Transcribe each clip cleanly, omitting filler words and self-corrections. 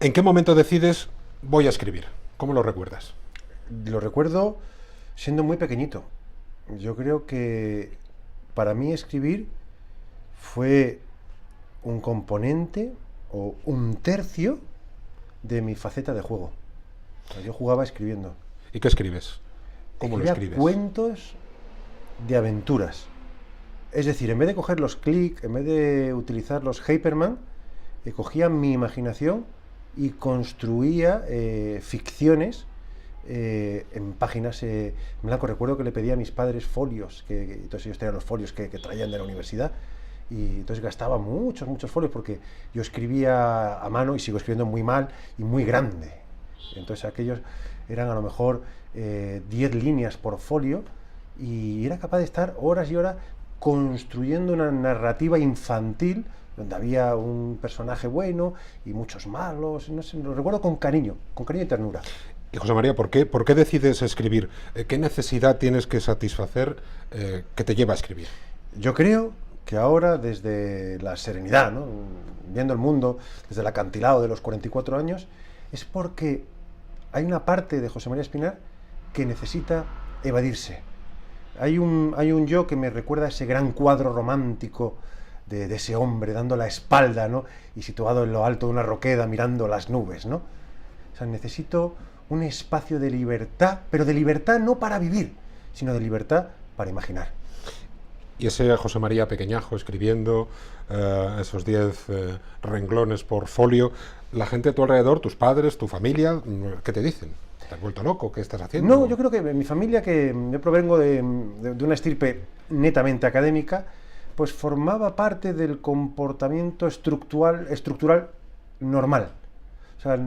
¿En qué momento decides voy a escribir? ¿Cómo lo recuerdas? Lo recuerdo siendo muy pequeñito. Yo creo que para mí escribir fue un componente o un tercio de mi faceta de juego. O sea, yo jugaba escribiendo. ¿Y qué escribes? ¿Cómo lo Escribía escribes? cuentos de aventuras. Es decir, en vez de coger los click, en vez de utilizar los Hyperman, cogía mi imaginación y construía ficciones en páginas en blanco. Recuerdo que le pedía a mis padres folios, entonces ellos tenían los folios que traían de la universidad, y entonces gastaba muchos folios porque yo escribía a mano y sigo escribiendo muy mal y muy grande. Entonces aquellos eran a lo mejor 10 líneas por folio, y era capaz de estar horas y horas construyendo una narrativa infantil donde había un personaje bueno y muchos malos. No sé, lo recuerdo con cariño y ternura. Y José María, ¿por qué decides escribir? ¿Qué necesidad tienes que satisfacer que te lleva a escribir? Yo creo que ahora, desde la serenidad, ¿no?, viendo el mundo desde el acantilado de los 44 años, es porque hay una parte de José María Espinar que necesita evadirse. Hay un yo que me recuerda a ese gran cuadro romántico de ese hombre dando la espalda, ¿no?, y situado en lo alto de una roqueda mirando las nubes, ¿no? O sea, necesito un espacio de libertad, pero de libertad no para vivir, sino de libertad para imaginar. Y ese José María pequeñajo escribiendo esos 10 renglones por folio, la gente a tu alrededor, tus padres, tu familia, ¿qué te dicen? ¿Te has vuelto loco? ¿Qué estás haciendo? No, yo creo que mi familia, que yo provengo de una estirpe netamente académica, pues formaba parte del comportamiento estructural normal. O sea,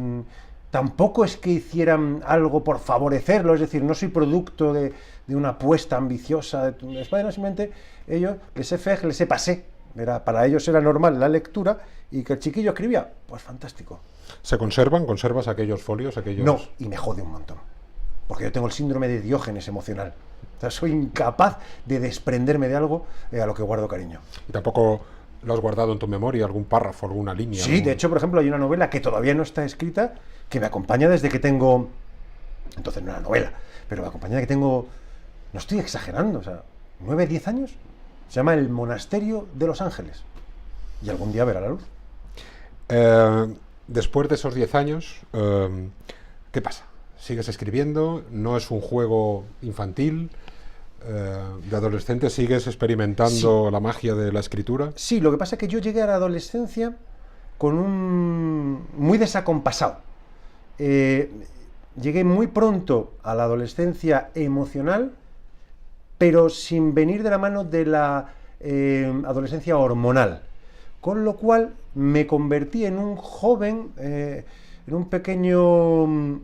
tampoco es que hicieran algo por favorecerlo, es decir, no soy producto de una apuesta ambiciosa de mis padres, simplemente ellos, laissez faire, laissez passer. Para ellos era normal la lectura, y que el chiquillo escribía, pues fantástico. ¿Se conservan? ¿Conservas aquellos folios? No, y me jode un montón, porque yo tengo el síndrome de Diógenes emocional. O sea, soy incapaz de desprenderme de algo a lo que guardo cariño. ¿Y tampoco lo has guardado en tu memoria, algún párrafo, alguna línea? Sí, de hecho, por ejemplo, hay una novela que todavía no está escrita, que me acompaña desde que tengo... Entonces no era novela, pero me acompaña desde que tengo... No estoy exagerando, o sea, 9, 10 años. Se llama El Monasterio de los Ángeles. Y algún día verá la luz. Después de esos 10 años, ¿qué pasa? ¿Sigues escribiendo? ¿No es un juego infantil? ¿De adolescente sigues experimentando la magia de la escritura? Sí, lo que pasa es que yo llegué a la adolescencia con muy desacompasado. Llegué muy pronto a la adolescencia emocional, pero sin venir de la mano de la adolescencia hormonal. Con lo cual me convertí en un joven, en un pequeño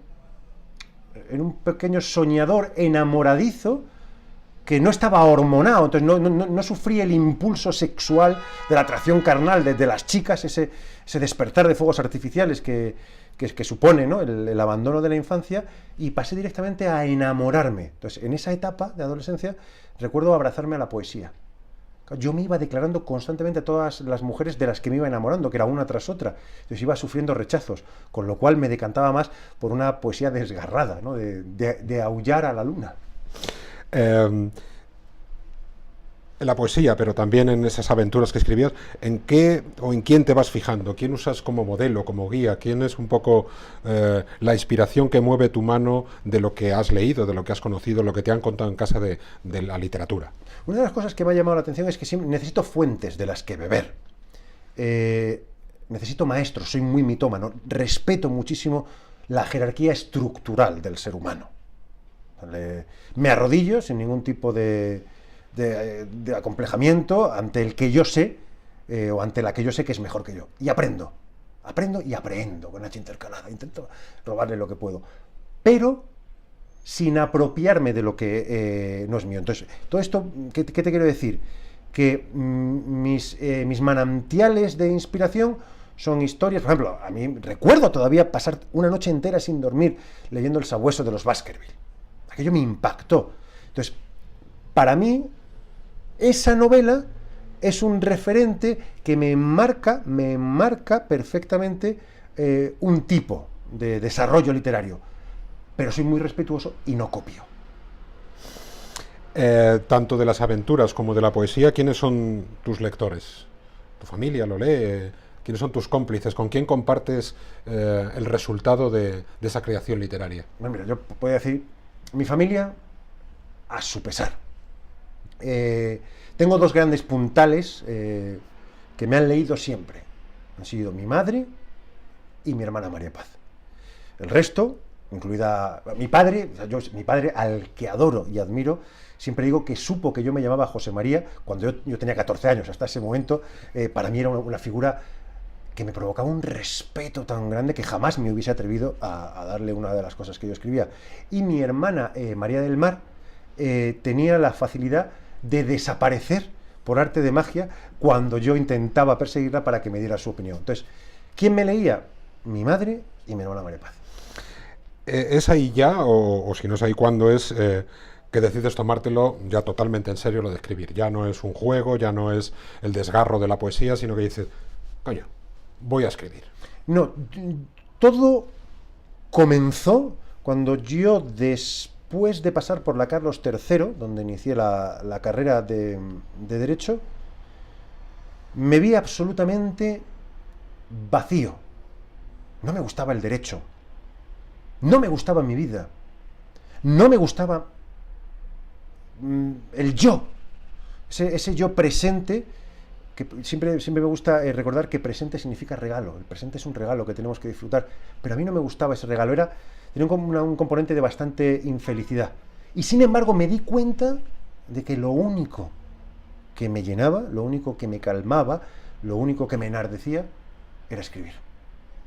soñador enamoradizo, que no estaba hormonado, entonces no sufrí el impulso sexual de la atracción carnal de las chicas, ese despertar de fuegos artificiales que supone, ¿no?, el abandono de la infancia, y pasé directamente a enamorarme. Entonces, en esa etapa de adolescencia, recuerdo abrazarme a la poesía. Yo me iba declarando constantemente a todas las mujeres de las que me iba enamorando, que era una tras otra. Entonces iba sufriendo rechazos, con lo cual me decantaba más por una poesía desgarrada, ¿no?, de aullar a la luna. En la poesía, pero también en esas aventuras que escribías, ¿en qué o en quién te vas fijando? ¿Quién usas como modelo, como guía? ¿Quién es un poco la inspiración que mueve tu mano de lo que has leído, de lo que has conocido, lo que te han contado en casa de la literatura? Una de las cosas que me ha llamado la atención es que siempre necesito fuentes de las que beber. Necesito maestros, soy muy mitómano, respeto muchísimo la jerarquía estructural del ser humano. Me arrodillo sin ningún tipo de acomplejamiento ante el que yo sé, o ante la que yo sé que es mejor que yo. Y aprendo y aprendo con H intercalada. Intento robarle lo que puedo, pero sin apropiarme de lo que no es mío. Entonces, todo esto, ¿qué te quiero decir? Que mis manantiales de inspiración son historias. Por ejemplo, a mí recuerdo todavía pasar una noche entera sin dormir leyendo El sabueso de los Baskerville. Aquello me impactó. Entonces, para mí, esa novela es un referente que me marca perfectamente un tipo de desarrollo literario, pero soy muy respetuoso y no copio. Tanto de las aventuras como de la poesía, ¿quiénes son tus lectores? ¿Tu familia lo lee? ¿Quiénes son tus cómplices? ¿Con quién compartes el resultado de esa creación literaria? Bueno, mira, yo puedo decir, mi familia, a su pesar. Tengo dos grandes puntales que me han leído siempre. Han sido mi madre y mi hermana María Paz. El resto, incluida mi padre, mi padre al que adoro y admiro, siempre digo que supo que yo me llamaba José María cuando yo tenía 14 años. Hasta ese momento, para mí era una figura que me provocaba un respeto tan grande que jamás me hubiese atrevido a darle una de las cosas que yo escribía. Y mi hermana María del Mar tenía la facilidad de desaparecer por arte de magia cuando yo intentaba perseguirla para que me diera su opinión. Entonces, ¿quién me leía? Mi madre y mi hermana María Paz. ¿Es ahí ya, o si no es ahí, cuándo es que decides tomártelo ya totalmente en serio lo de escribir? Ya no es un juego, ya no es el desgarro de la poesía, sino que dices, coño, voy a escribir. No, todo comenzó cuando yo, después de pasar por la Carlos III, donde inicié la carrera de Derecho, me vi absolutamente vacío. No me gustaba el derecho. No me gustaba mi vida. No me gustaba el yo. Ese yo presente, que siempre me gusta recordar que presente significa regalo. El presente es un regalo que tenemos que disfrutar. Pero a mí no me gustaba ese regalo. Tenía un componente de bastante infelicidad. Y sin embargo me di cuenta de que lo único que me llenaba, lo único que me calmaba, lo único que me enardecía, era escribir.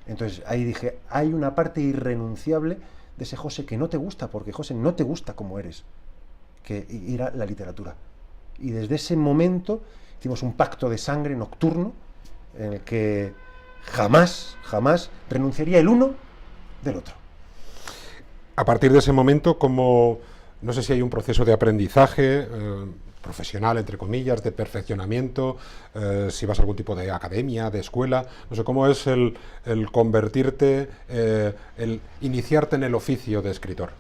Entonces ahí dije, hay una parte irrenunciable de ese José que no te gusta, porque José no te gusta como eres, que era la literatura. Y desde ese momento hicimos un pacto de sangre nocturno en el que jamás renunciaría el uno del otro. A partir de ese momento, como no sé si hay un proceso de aprendizaje profesional, entre comillas, de perfeccionamiento, si vas a algún tipo de academia, de escuela, no sé, ¿cómo es el convertirte, el iniciarte en el oficio de escritor?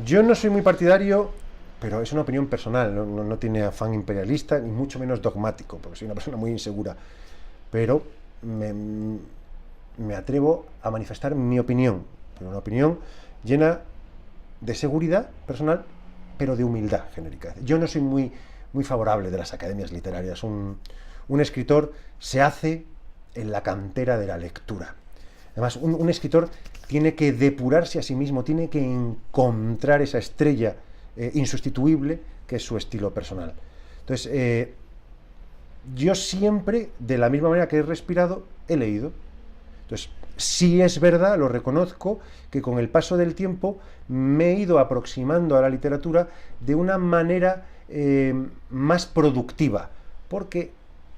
Yo no soy muy partidario, pero es una opinión personal, no tiene afán imperialista, ni mucho menos dogmático, porque soy una persona muy insegura, pero me atrevo a manifestar mi opinión, pero una opinión llena de seguridad personal, pero de humildad genérica. Yo no soy muy favorable de las academias literarias. Un escritor se hace en la cantera de la lectura. Además, un escritor tiene que depurarse a sí mismo, tiene que encontrar esa estrella insustituible que es su estilo personal. Entonces, yo siempre, de la misma manera que he respirado, he leído. Entonces, sí es verdad, lo reconozco, que con el paso del tiempo me he ido aproximando a la literatura de una manera más productiva, porque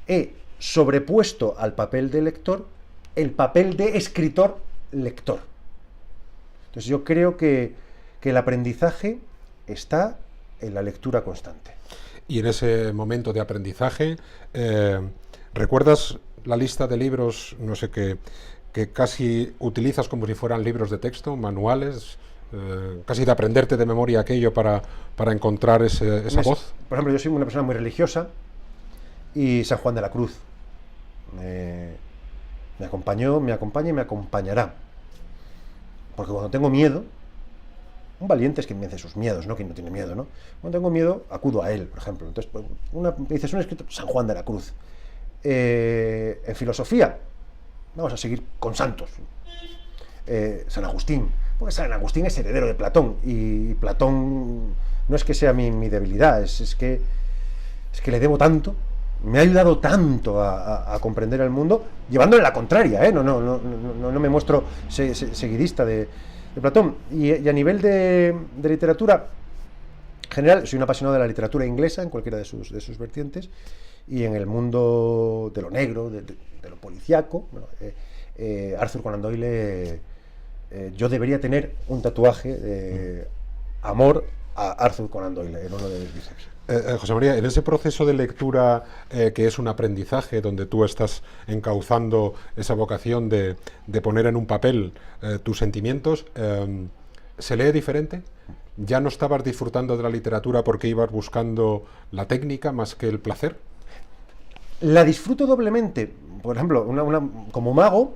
he sobrepuesto al papel de lector el papel de escritor-lector. Entonces yo creo que el aprendizaje está en la lectura constante. Y en ese momento de aprendizaje, ¿recuerdas la lista de libros, no sé qué, que casi utilizas como si fueran libros de texto, manuales, casi de aprenderte de memoria aquello para encontrar esa voz? Por ejemplo, yo soy una persona muy religiosa y San Juan de la Cruz me acompañó, me acompaña y me acompañará. Porque cuando tengo miedo, un valiente es quien vence sus miedos, no quien no tiene miedo, ¿no? Cuando tengo miedo, acudo a él, por ejemplo. Entonces, dices, un escritor, San Juan de la Cruz. En filosofía, vamos a seguir con santos. San Agustín, porque San Agustín es heredero de Platón, y Platón no es que sea mi debilidad, es que le debo tanto, me ha ayudado tanto a comprender el mundo, llevándole la contraria, no me muestro seguidista de Platón. Y a nivel de literatura general, soy un apasionado de la literatura inglesa en cualquiera de sus vertientes, y en el mundo de lo negro, de lo policíaco, Arthur Conan Doyle, yo debería tener un tatuaje de amor a Arthur Conan Doyle en uno de mis bíceps. José María, en ese proceso de lectura que es un aprendizaje, donde tú estás encauzando esa vocación de poner en un papel tus sentimientos, ¿se lee diferente? ¿Ya no estabas disfrutando de la literatura porque ibas buscando la técnica más que el placer? La disfruto doblemente. Por ejemplo, como mago,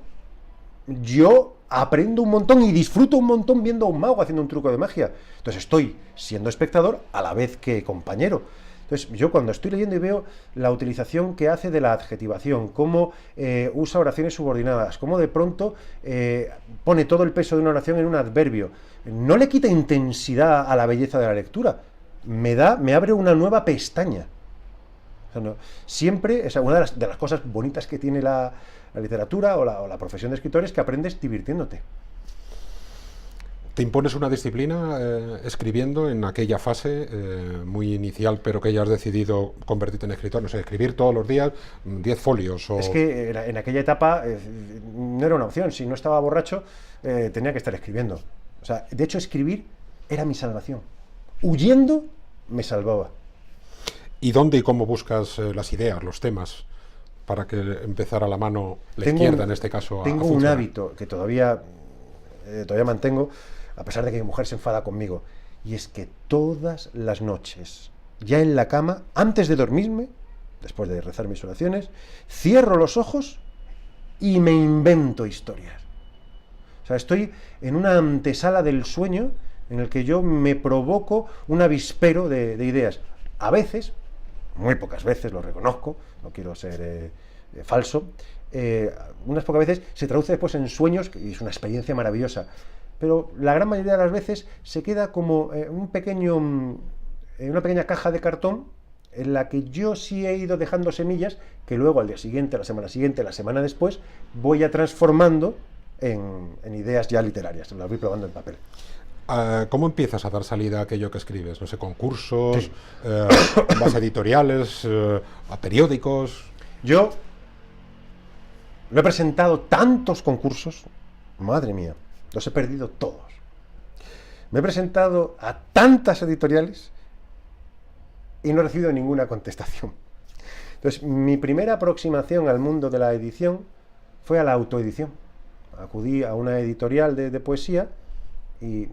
yo aprendo un montón y disfruto un montón viendo a un mago haciendo un truco de magia. Entonces estoy siendo espectador a la vez que compañero. Entonces yo cuando estoy leyendo y veo la utilización que hace de la adjetivación, cómo usa oraciones subordinadas, cómo de pronto pone todo el peso de una oración en un adverbio, no le quita intensidad a la belleza de la lectura, me abre una nueva pestaña. O sea, no, siempre, es una de las cosas bonitas que tiene la literatura o la profesión de escritor, es que aprendes divirtiéndote. ¿Te impones una disciplina escribiendo en aquella fase muy inicial, pero que ya has decidido convertirte en escritor? No sé, escribir todos los días 10 folios. O... Es que en aquella etapa no era una opción. Si no estaba borracho, tenía que estar escribiendo. O sea, de hecho, escribir era mi salvación. Huyendo me salvaba. ¿Y dónde y cómo buscas las ideas, los temas, para que empezara la mano, la izquierda en este caso? Tengo un hábito que todavía mantengo, a pesar de que mi mujer se enfada conmigo, y es que todas las noches, ya en la cama, antes de dormirme, después de rezar mis oraciones, cierro los ojos y me invento historias. O sea, estoy en una antesala del sueño en el que yo me provoco un avispero de ideas. A veces, muy pocas veces, lo reconozco, no quiero ser falso, unas pocas veces se traduce después en sueños, y es una experiencia maravillosa, pero la gran mayoría de las veces se queda como una pequeña caja de cartón en la que yo sí he ido dejando semillas que luego al día siguiente, la semana después, voy a transformando en ideas ya literarias, las voy probando en papel. ¿Cómo empiezas a dar salida a aquello que escribes? No sé, concursos, sí. Vas a editoriales, a periódicos. Yo no he presentado tantos concursos, madre mía, los he perdido todos. Me he presentado a tantas editoriales y no he recibido ninguna contestación. Entonces, mi primera aproximación al mundo de la edición fue a la autoedición. Acudí a una editorial de poesía y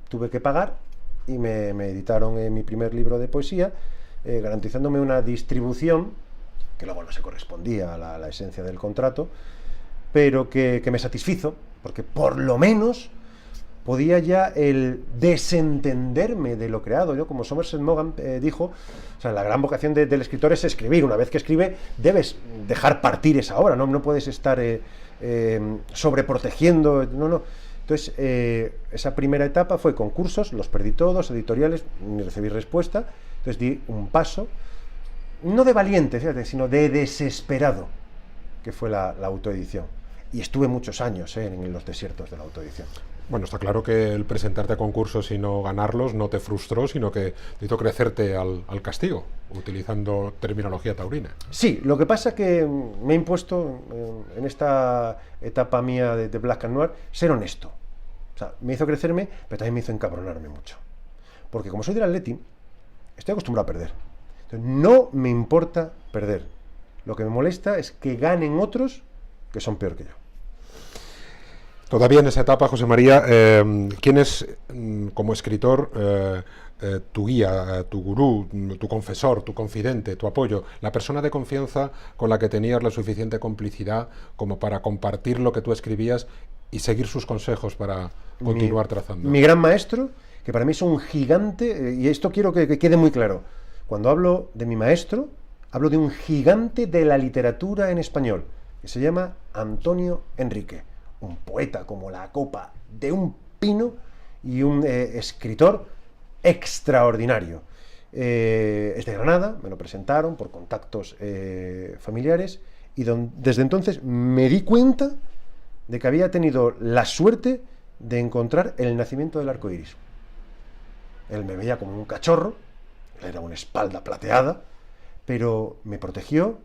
tuve que pagar, y me editaron mi primer libro de poesía, garantizándome una distribución que luego no se correspondía a la esencia del contrato, pero que me satisfizo, porque por lo menos podía ya el desentenderme de lo creado. Yo, como Somerset Maugham dijo, o sea, la gran vocación del escritor es escribir. Una vez que escribe, debes dejar partir esa obra, no puedes estar sobreprotegiendo, no. Entonces, esa primera etapa fue concursos, los perdí todos, editoriales, ni recibí respuesta. Entonces di un paso, no de valiente, fíjate, sino de desesperado, que fue la autoedición. Y estuve muchos años en los desiertos de la autoedición. Bueno, está claro que el presentarte a concursos y no ganarlos no te frustró, sino que te hizo crecerte al castigo, utilizando terminología taurina. Sí, lo que pasa que me he impuesto en esta etapa mía de Black and Noir ser honesto. O sea, me hizo crecerme, pero también me hizo encabronarme mucho. Porque como soy del Atleti, estoy acostumbrado a perder. Entonces, no me importa perder. Lo que me molesta es que ganen otros que son peor que yo. Todavía en esa etapa, José María, ¿quién es, como escritor, tu guía, tu gurú, tu confesor, tu confidente, tu apoyo, la persona de confianza con la que tenías la suficiente complicidad como para compartir lo que tú escribías y seguir sus consejos para continuar trazando? Mi gran maestro, que para mí es un gigante, y esto quiero que quede muy claro. Cuando hablo de mi maestro, hablo de un gigante de la literatura en español, que se llama Antonio Enrique. Un poeta como la copa de un pino y un escritor extraordinario. Es de Granada, me lo presentaron por contactos familiares, y desde entonces me di cuenta de que había tenido la suerte de encontrar el nacimiento del arco iris. Él me veía como un cachorro, él era una espalda plateada, pero me protegió,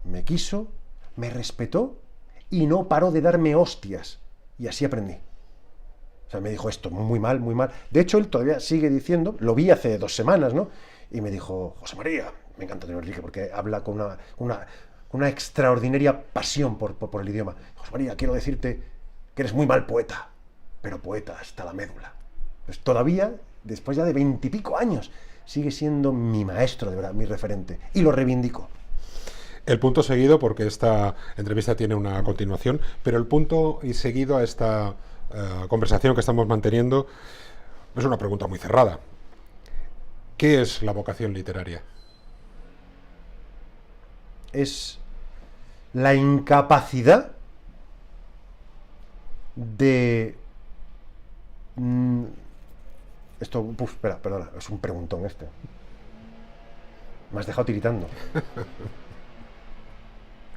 me quiso, me respetó y no paró de darme hostias. Y así aprendí. O sea, me dijo esto muy mal, muy mal. De hecho, él todavía sigue diciendo, lo vi hace 2 semanas, ¿no? y me dijo: José María, me encanta Antonio Enrique porque habla con una extraordinaria pasión por el idioma. José María, quiero decirte que eres muy mal poeta, pero poeta hasta la médula. Pues todavía, después ya de 20 y pico años, sigue siendo mi maestro, de verdad, mi referente, y lo reivindico. El punto seguido, porque esta entrevista tiene una continuación, pero el punto y seguido a esta conversación que estamos manteniendo es una pregunta muy cerrada. ¿Qué es la vocación literaria? Es la incapacidad de... Esto, espera, perdona, es un preguntón este. Me has dejado tiritando.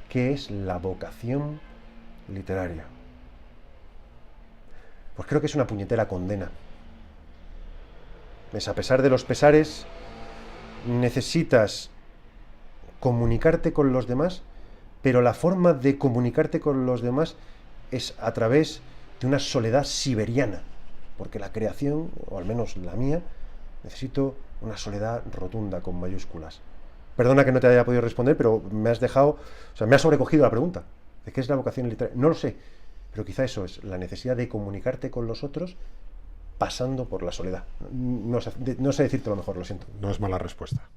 ¿Qué es la vocación literaria? Pues creo que es una puñetera condena. A pesar de los pesares, necesitas comunicarte con los demás, pero la forma de comunicarte con los demás es a través de una soledad siberiana, porque la creación, o al menos la mía, necesito una soledad rotunda con mayúsculas. Perdona que no te haya podido responder, pero me has dejado, o sea, me has sobrecogido la pregunta. ¿De qué es la vocación literaria? No lo sé, pero quizá eso es, la necesidad de comunicarte con los otros pasando por la soledad. No sé decirte lo mejor, lo siento. No es mala respuesta.